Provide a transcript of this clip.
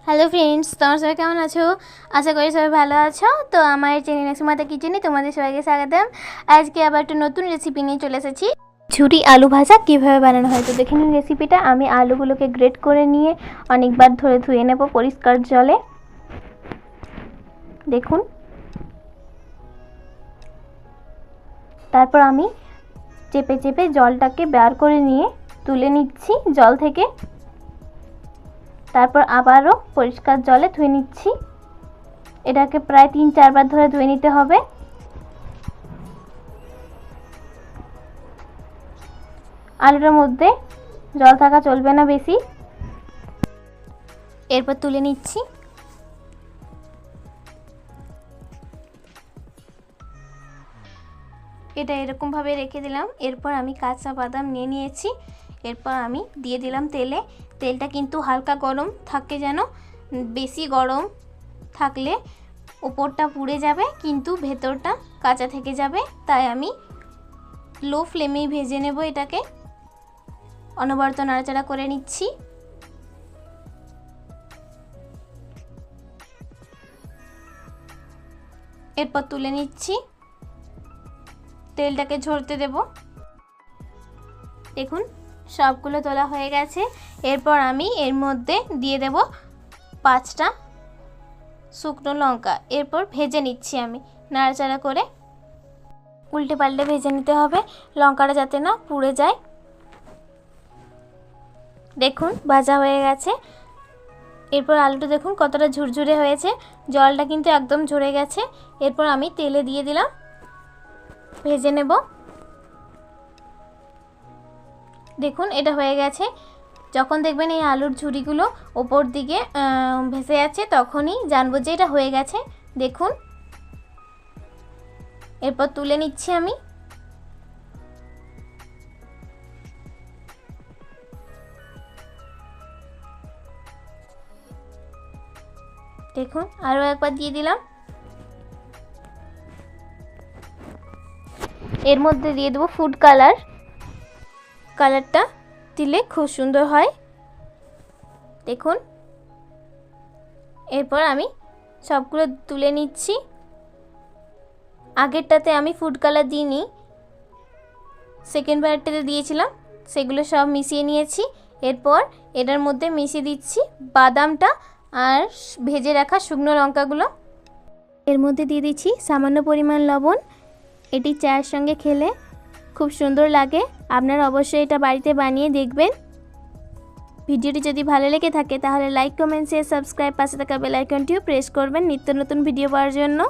Hello friends, তোমার সবাই কেমন আছো? আশা করি সবাই ভালো আছো। তো আমার চ্যানেল সুমাতা কিচেনে তোমাদের সবাইকে স্বাগতম। আজকে আবার একটা নতুন রেসিপি নিয়ে চলে এসেছি। ঝুরি আলু ভাজা কীভাবে বানানো হয় তো দেখে নিন রেসিপিটা। আমি আলুগুলোকে গ্রেট করে নিয়ে অনেকবার ধরে ধুয়ে নেব পরিষ্কার জলে। দেখুন, তারপর আমি চেপে চেপে জলটাকে বের করে নিয়ে তুলে নিচ্ছি জল থেকে। তারপর আবারও পরিষ্কার জলে ধুয়ে নিচ্ছি। এটাকে প্রায় 3-4 বার ধরে ধুয়ে নিতে হবে। আলুটার মধ্যে জল থাকা চলবে না বেশি। এরপর তুলে নিচ্ছি। এটা এরকমভাবে রেখে দিলাম। এরপর আমি কাঁচা বাদাম নিয়ে নিয়েছি। এরপর আমি দিয়ে দিলাম তেলে। তেলটা কিন্তু হালকা গরম থাকে, যেন বেশি গরম থাকলে উপরটা পুড়ে যাবে কিন্তু ভেতরটা কাঁচা থেকে যাবে। তাই আমি লো ফ্লেমেই ভেজে নেব এটাকে। অনবরত নাড়াচাড়া করে নিচ্ছি। এরপর তুলে নিচ্ছি। তেলটাকে ঝরতে দেব। দেখুন, সবগুলো তোলা হয়ে গেছে। এরপর আমি এর মধ্যে দিয়ে দেব 5টা শুকনো লঙ্কা। এরপর ভেজে নিচ্ছি আমি নাড়াচাড়া করে। উল্টে পাল্টে ভেজে নিতে হবে, লঙ্কাটা যাতে না পুড়ে যায়। দেখুন, ভাজা হয়ে গেছে। এরপর আলুটা দেখুন কতটা ঝুরঝুরে হয়েছে, জলটা কিন্তু একদম ঝরে গেছে। এরপর আমি তেলে দিয়ে দিলাম, ভেজে নেব। দেখুন, এটা হয়ে গেছে। যখন দেখবেন এই আলুর ঝুরিগুলো ওপর দিকে ভেসে যাচ্ছে, তখনই জানবো যে এটা হয়ে গেছে। দেখুন, এরপর তুলে নিচ্ছি আমি। দেখুন, আরও একবার দিয়ে দিলাম। এর মধ্যে দিয়ে দেবো ফুড কালার। কালারটা দিলে খুব সুন্দর হয়। দেখুন, এরপর আমি সবগুলো তুলে নিচ্ছি। আগেরটাতে আমি ফুড কালার দিইনি, সেকেন্ড বারটাতে দিয়েছিলাম। সেগুলো সব মিশিয়ে নিয়েছি। এরপর এটার মধ্যে মিশিয়ে দিচ্ছি বাদামটা আর ভেজে রাখা শুকনো লঙ্কাগুলো। এর মধ্যে দিয়ে দিচ্ছি সামান্য পরিমাণ লবণ। এটি চায়ের সঙ্গে খেলে খুব সুন্দর লাগে। আপনারা অবশ্যই এটা বাড়িতে বানিয়ে দেখবেন। ভিডিওটি যদি ভালো লেগে থাকে তাহলে লাইক, কমেন্ট, শেয়ার, সাবস্ক্রাইব, পাশে থাকা বেল আইকনটিও প্রেস করবেন নিত্য নতুন ভিডিও পাওয়ার জন্য।